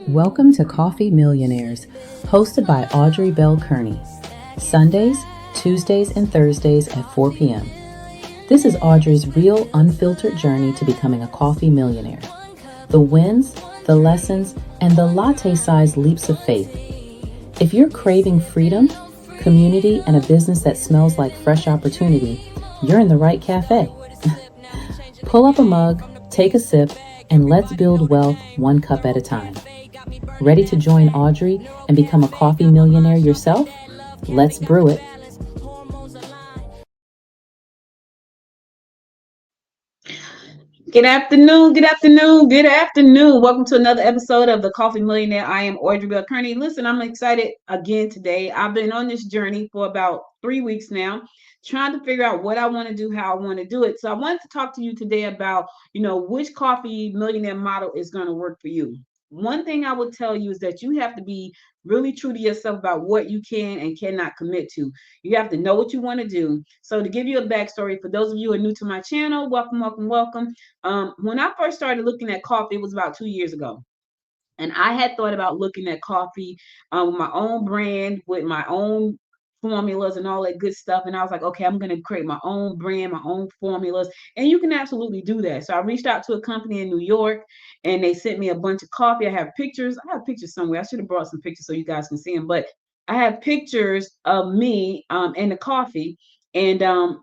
Welcome to Coffee Millionaires, hosted by Audrey Bell Kearney. Sundays, Tuesdays, and Thursdays at 4 p.m. This is Audrey's real, unfiltered journey to becoming a coffee millionaire. The wins, the lessons, and the latte-sized leaps of faith. If you're craving freedom, community, and a business that smells like fresh opportunity, you're in the right cafe. Pull up a mug, take a sip, and let's build wealth one cup at a time. Ready to join Audrey and become a coffee millionaire yourself? Let's brew it. Good afternoon, good afternoon, good afternoon. Welcome to another episode of the Coffee Millionaire. I am Audrey Bell Kearney. Listen, I'm excited again today. I've been on this journey for about 3 weeks now, trying to figure out what I want to do, how I want to do it. So I wanted to talk to you today about, which coffee millionaire model is going to work for you. One thing I would tell you is that you have to be really true to yourself about what you can and cannot commit to. You have to know what you want to do. So to give you a backstory, for those of you who are new to my channel, welcome, welcome, welcome. When I first started looking at coffee, it was about 2 years ago. And I had thought about looking at coffee with my own brand, with my own formulas and all that good stuff. And I was like, okay, I'm going to create my own brand, my own formulas. And you can absolutely do that. So I reached out to a company in New York and they sent me a bunch of coffee. I have pictures. I have pictures somewhere. I should have brought some pictures so you guys can see them. But I have pictures of me and the coffee. And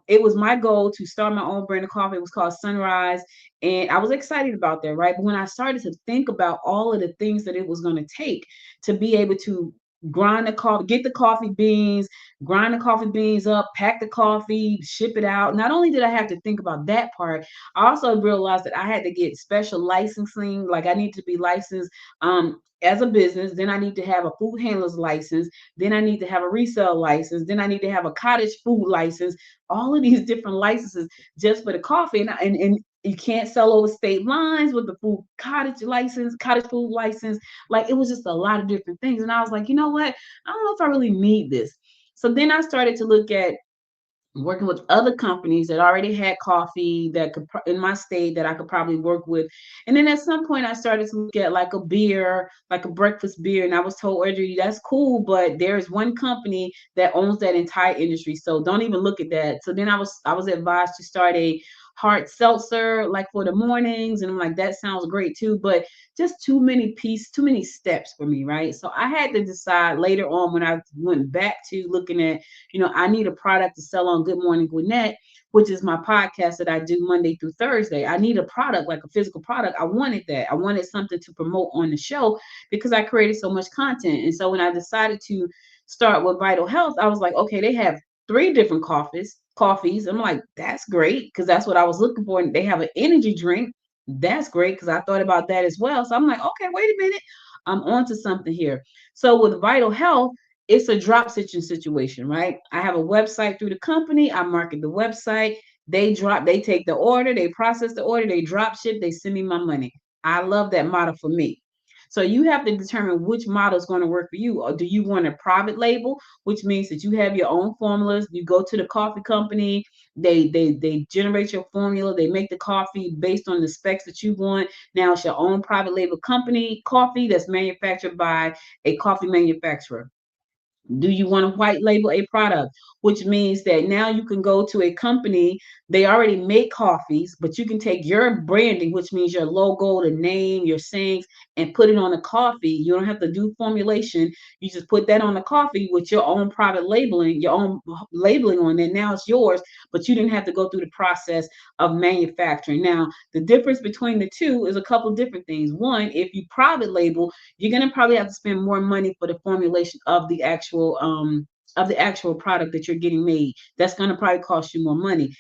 it was my goal to start my own brand of coffee. It was called Sunrise. And I was excited about that, right? But when I started to think about all of the things that it was going to take to be able to grind the coffee, get the coffee beans, grind the coffee beans up, pack the coffee, ship it out. Not only did I have to think about that part, I also realized that I had to get special licensing. Like I need to be licensed as a business. Then I need to have a food handler's license. Then I need to have a resale license. Then I need to have a cottage food license. All of these different licenses just for the coffee. And you can't sell over state lines with the food cottage food license. Like it was just a lot of different things. And I was like, you know what? I don't know if I really need this. So then I started to look at working with other companies that already had coffee that could in my state that I could probably work with. And then at some point I started to look at like a beer, like a breakfast beer. And I was told, Audrey, that's cool, but there's one company that owns that entire industry. So don't even look at that. So then I was advised to start a hard seltzer like for the mornings. And I'm like, that sounds great too. But just too many steps for me, right? So I had to decide later on when I went back to looking at, I need a product to sell on Good Morning Gwinnett, which is my podcast that I do Monday through Thursday. I need a product, like a physical product. I wanted that. I wanted something to promote on the show because I created so much content. And so when I decided to start with Vital Health, I was like, okay, they have three different coffees. I'm like, that's great because that's what I was looking for. And they have an energy drink. That's great because I thought about that as well. So I'm like, okay, wait a minute. I'm onto something here. So with Vital Health, it's a drop stitching situation, right? I have a website through the company. I market the website. They take the order, they process the order, they drop ship, they send me my money. I love that model for me. So you have to determine which model is going to work for you. Or do you want a private label, which means that you have your own formulas? You go to the coffee company, they generate your formula, they make the coffee based on the specs that you want. Now it's your own private label company coffee that's manufactured by a coffee manufacturer. Do you want to white label a product, which means that now you can go to a company, they already make coffees, but you can take your branding, which means your logo, the name, your sayings, and put it on a coffee. You don't have to do formulation. You just put that on the coffee with your own private labeling, your own labeling on it. Now it's yours, but you didn't have to go through the process of manufacturing. Now, the difference between the two is a couple of different things. One, if you private label, you're going to probably have to spend more money for the formulation of the actual product that you're getting made. That's going to probably cost you more money.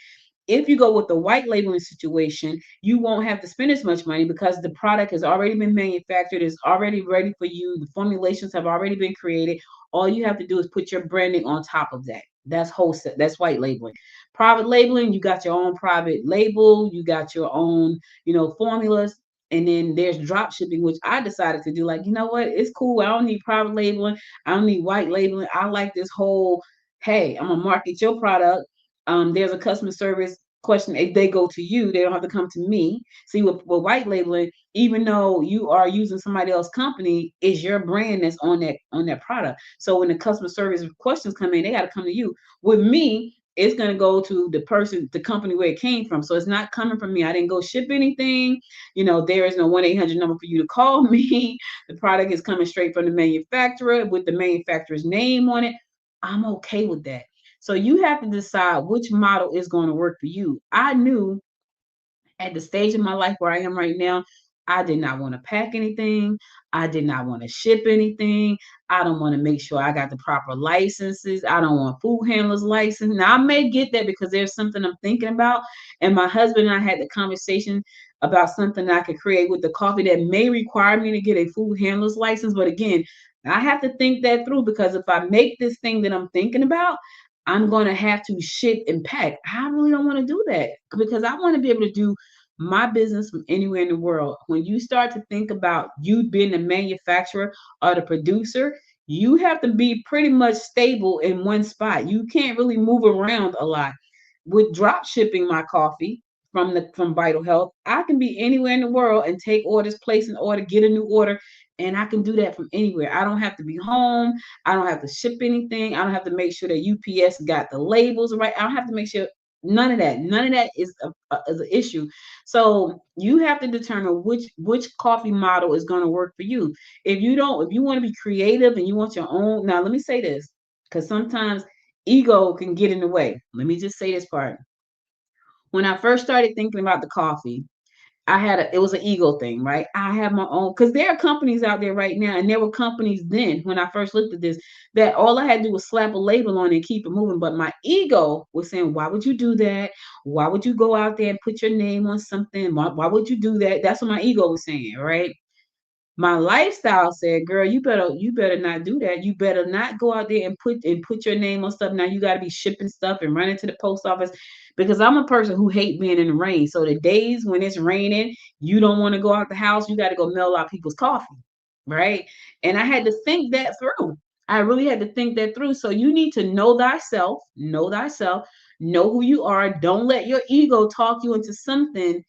If you go with the white labeling situation, you won't have to spend as much money because the product has already been manufactured, is already ready for you. The formulations have already been created. All you have to do is put your branding on top of that. That's wholesale. That's white labeling. Private labeling, you got your own private label, you got your own, formulas. And then there's drop shipping, which I decided to do. Like, you know what? It's cool. I don't need private labeling. I don't need white labeling. I like this whole, hey, I'm gonna market your product. There's a customer service question, if they go to you, they don't have to come to me. See, with white labeling, even though you are using somebody else's company, is your brand that's on that product. So when the customer service questions come in, they got to come to you. With me, it's going to go to the person, the company where it came from. So it's not coming from me. I didn't go ship anything. There is no 1-800 number for you to call me. The product is coming straight from the manufacturer with the manufacturer's name on it. I'm okay with that. So you have to decide which model is going to work for you. I knew at the stage of my life where I am right now, I did not want to pack anything. I did not want to ship anything. I don't want to make sure I got the proper licenses. I don't want food handlers license. Now I may get that because there's something I'm thinking about. And my husband and I had the conversation about something I could create with the coffee that may require me to get a food handler's license. But again, I have to think that through because if I make this thing that I'm thinking about, I'm going to have to ship and pack. I really don't want to do that because I want to be able to do my business from anywhere in the world. When you start to think about you being the manufacturer or the producer, you have to be pretty much stable in one spot. You can't really move around a lot. With drop shipping my coffee from Vital Health, I can be anywhere in the world and take orders, place an order, get a new order, and I can do that from anywhere. I don't have to be home. I don't have to ship anything. I don't have to make sure that UPS got the labels right. I don't have to make sure none of that. None of that is an issue. So you have to determine which coffee model is going to work for you. If you want to be creative and you want your own. Now let me say this, because sometimes ego can get in the way. Let me just say this part. When I first started thinking about the coffee, it was an ego thing, right? I have my own, because there are companies out there right now, and there were companies then when I first looked at this, that all I had to do was slap a label on it and keep it moving. But my ego was saying, why would you do that? Why would you go out there and put your name on something? Why would you do that? That's what my ego was saying, right? My lifestyle said, girl, you better not do that. You better not go out there and put your name on stuff. Now you got to be shipping stuff and running to the post office, because I'm a person who hate being in the rain. So the days when it's raining, you don't want to go out the house, you got to go mail out people's coffee, right? And I had to think that through. I really had to think that through. So you need to know who you are. Don't let your ego talk you into something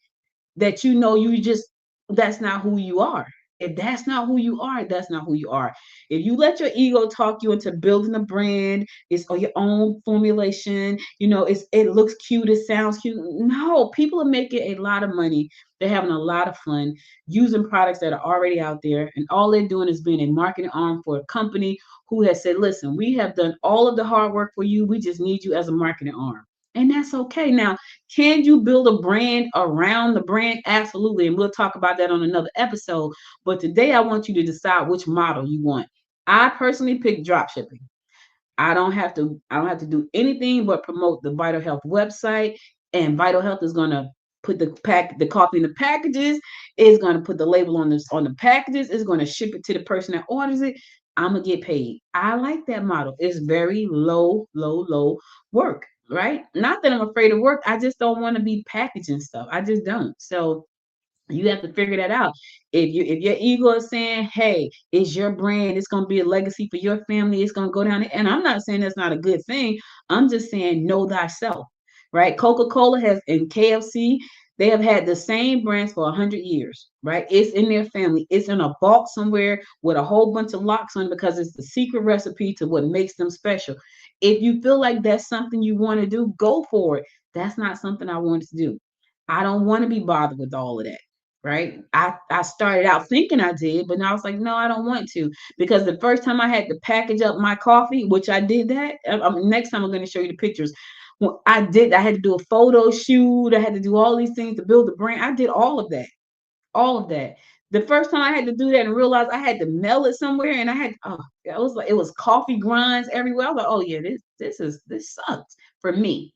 that you just that's not who you are. If that's not who you are, that's not who you are. If you let your ego talk you into building a brand, it's or your own formulation, it looks cute, it sounds cute. No, people are making a lot of money. They're having a lot of fun using products that are already out there, and all they're doing is being a marketing arm for a company who has said, listen, we have done all of the hard work for you. We just need you as a marketing arm. And that's okay. Now, can you build a brand around the brand? Absolutely. And we'll talk about that on another episode. But today I want you to decide which model you want. I personally picked drop shipping. I don't have to do anything but promote the Vital Health website. And Vital Health is gonna put the coffee in the packages, is gonna put the label on the packages, is gonna ship it to the person that orders it. I'm gonna get paid. I like that model. It's very low work, right? Not that I'm afraid of work. I just don't want to be packaging stuff. I just don't. So you have to figure that out. If your ego is saying, hey, it's your brand, it's gonna be a legacy for your family, it's gonna go down. And I'm not saying that's not a good thing. I'm just saying know thyself, right? Coca-Cola has and KFC, they have had the same brands for 100 years, right? It's in their family. It's in a vault somewhere with a whole bunch of locks on it because it's the secret recipe to what makes them special. If you feel like that's something you want to do, go for it. That's not something I wanted to do. I don't want to be bothered with all of that, right? I started out thinking I did, but now I was like, no, I don't want to, because the first time I had to package up my coffee, which I did that. Next time I'm going to show you the pictures. Well, I had to do a photo shoot. I had to do all these things to build the brand. I did all of that, all of that. The first time I had to do that and realized I had to mail it somewhere, and I had it was coffee grinds everywhere. I was like, oh yeah, this sucks for me.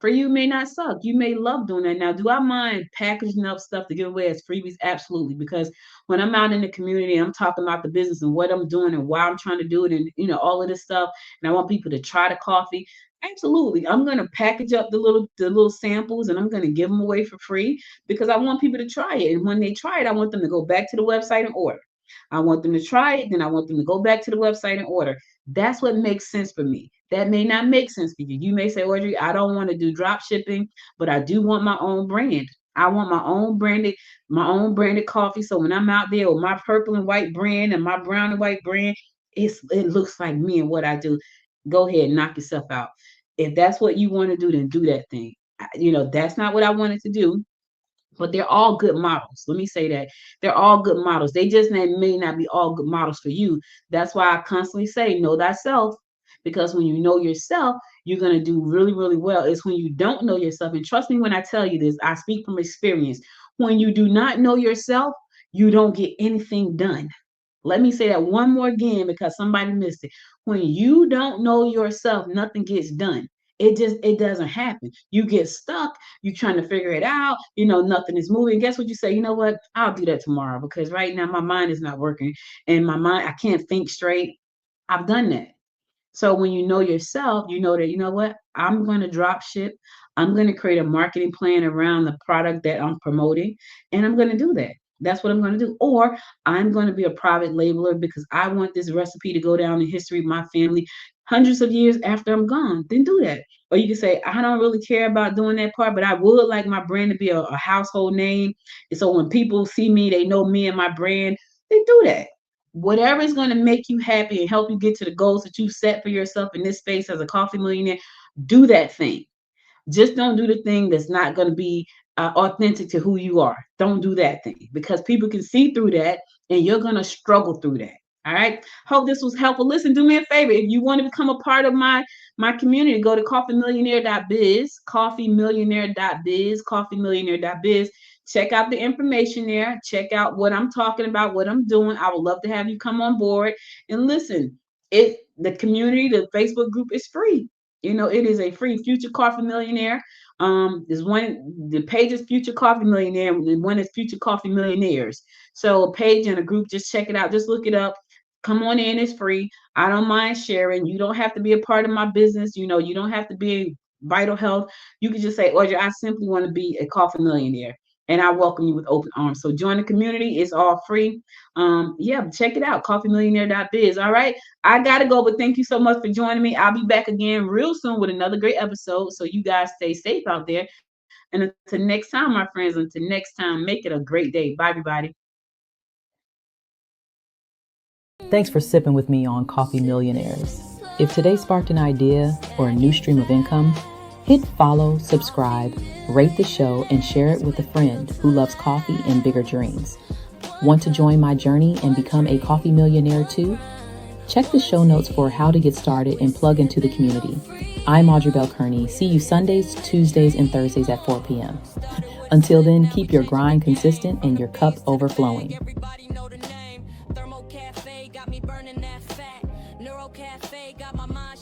For you, it may not suck. You may love doing that. Now, do I mind packaging up stuff to give away as freebies? Absolutely. Because when I'm out in the community, I'm talking about the business and what I'm doing and why I'm trying to do it, and all of this stuff. And I want people to try the coffee. Absolutely. I'm going to package up the little samples, and I'm going to give them away for free because I want people to try it. And when they try it, I want them to go back to the website and order. I want them to try it. Then I want them to go back to the website and order. That's what makes sense for me. That may not make sense for you. You may say, Audrey, I don't want to do drop shipping, but I do want my own brand. I want my own branded coffee. So when I'm out there with my purple and white brand and my brown and white brand, it looks like me and what I do. Go ahead, knock yourself out. If that's what you want to do, then do that thing. That's not what I wanted to do, but they're all good models. Let me say that they're all good models. They just may not be all good models for you. That's why I constantly say, know thyself, because when you know yourself, you're going to do really, really well. It's when you don't know yourself. And trust me when I tell you this, I speak from experience. When you do not know yourself, you don't get anything done. Let me say that one more again because somebody missed it. When you don't know yourself, nothing gets done. It doesn't happen. You get stuck. You're trying to figure it out. Nothing is moving. Guess what you say? You know what? I'll do that tomorrow because right now my mind is not working and my mind, I can't think straight. I've done that. So when you know yourself, you know that, you know what, I'm going to drop ship. I'm going to create a marketing plan around the product that I'm promoting, and I'm going to do that. That's what I'm going to do. Or I'm going to be a private labeler because I want this recipe to go down in history of my family hundreds of years after I'm gone. Then do that. Or you can say, I don't really care about doing that part, but I would like my brand to be a household name. And so when people see me, they know me and my brand. Then do that. Whatever is going to make you happy and help you get to the goals that you set for yourself in this space as a coffee millionaire, do that thing. Just don't do the thing that's not going to be authentic to who you are. Don't do that thing because people can see through that and you're going to struggle through that. All right. Hope this was helpful. Listen, do me a favor. If you want to become a part of my community, go to coffeemillionaire.biz, coffeemillionaire.biz, coffeemillionaire.biz. Check out the information there. Check out what I'm talking about, what I'm doing. I would love to have you come on board and listen. The community, the Facebook group is free. It is a free Future Coffee Millionaire. There's one, the page is Future Coffee Millionaire, and one is Future Coffee Millionaires. So a page and a group, just check it out. Just look it up. Come on in, it's free. I don't mind sharing. You don't have to be a part of my business. You don't have to be Vital Health. You can just say, Audrey, I simply want to be a coffee millionaire. And I welcome you with open arms. So join the community. It's all free. Check it out, coffeemillionaire.biz. All right. I got to go, but thank you so much for joining me. I'll be back again real soon with another great episode. So you guys stay safe out there. And until next time, my friends, until next time, make it a great day. Bye, everybody. Thanks for sipping with me on Coffee Millionaires. If today sparked an idea or a new stream of income, hit follow, subscribe, rate the show, and share it with a friend who loves coffee and bigger dreams. Want to join my journey and become a coffee millionaire too? Check the show notes for how to get started and plug into the community. I'm Audrey Bell Kearney. See you Sundays, Tuesdays, and Thursdays at 4 p.m. Until then, keep your grind consistent and your cup overflowing. Cafe got me burning that fat. Neuro Cafe got my mind